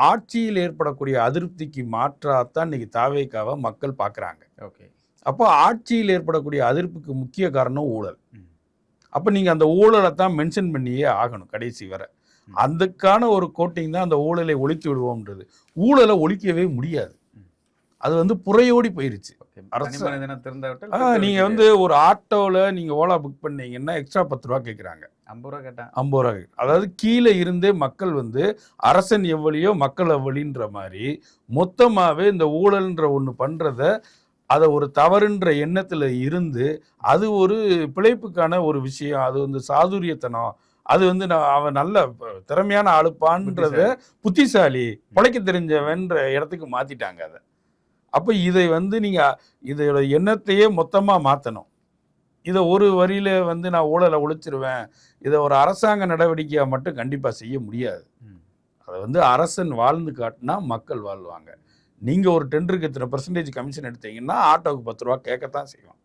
ஆட்சியில் ஏற்படக்கூடிய அதிருப்திக்கு மாற்றாத்தான் இன்னைக்கு தாவேக்காவை மக்கள் பார்க்குறாங்க. ஓகே. அப்போ ஆட்சியில் ஏற்படக்கூடிய அதிருப்திக்கு முக்கிய காரணம் ஊழல். அப்போ நீங்கள் அந்த ஊழலை தான் மென்ஷன் பண்ணியே ஆகணும் கடைசி வரை. அதுக்கான ஒரு கோட்டிங் தான் அந்த ஊழலை ஒழித்து விடுவோம்ன்றது. ஊழலை ஒழிக்கவே முடியாது. அது புறையோடி போயிருச்சு. நீங்க ஒரு ஆட்டோவில் நீங்க ஓலா புக் பண்ணீங்கன்னா எக்ஸ்ட்ரா 10 ரூபா கேட்குறாங்க. 50 ரூபா கேட்டான். 50 ரூபா. அதாவது கீழே இருந்தே மக்கள் அரசன் எவ்வளியோ மக்கள் எவ்வளின்ற மாதிரி மொத்தமாகவே இந்த ஊழல்ன்ற ஒன்று பண்றத அதை ஒரு தவறுன்ற எண்ணத்தில் இருந்து அது ஒரு பிழைப்புக்கான ஒரு விஷயம். அது சாதுரியத்தனம். அது அவன் நல்ல திறமையான ஆளுப்பான்றத புத்திசாலி பொழைக்க தெரிஞ்சவன்ற இடத்துக்கு மாத்திட்டாங்க அதை. அப்போ இதை நீங்கள் இதோட எண்ணத்தையே மொத்தமாக மாற்றணும். இதை ஒரு வரியில் நான் ஊழலை ஒழிச்சிருவேன், இதை ஒரு அரசாங்க நடவடிக்கையாக மட்டும் கண்டிப்பாக செய்ய முடியாது. அதை அரசன் வாழ்ந்து காட்டினா மக்கள் வாழ்வாங்க. நீங்கள் ஒரு டெண்டருக்கு இத்தனை % கமிஷன் எடுத்தீங்கன்னா ஆட்டோவுக்கு 10 ரூபா கேட்கத்தான் செய்வோம்.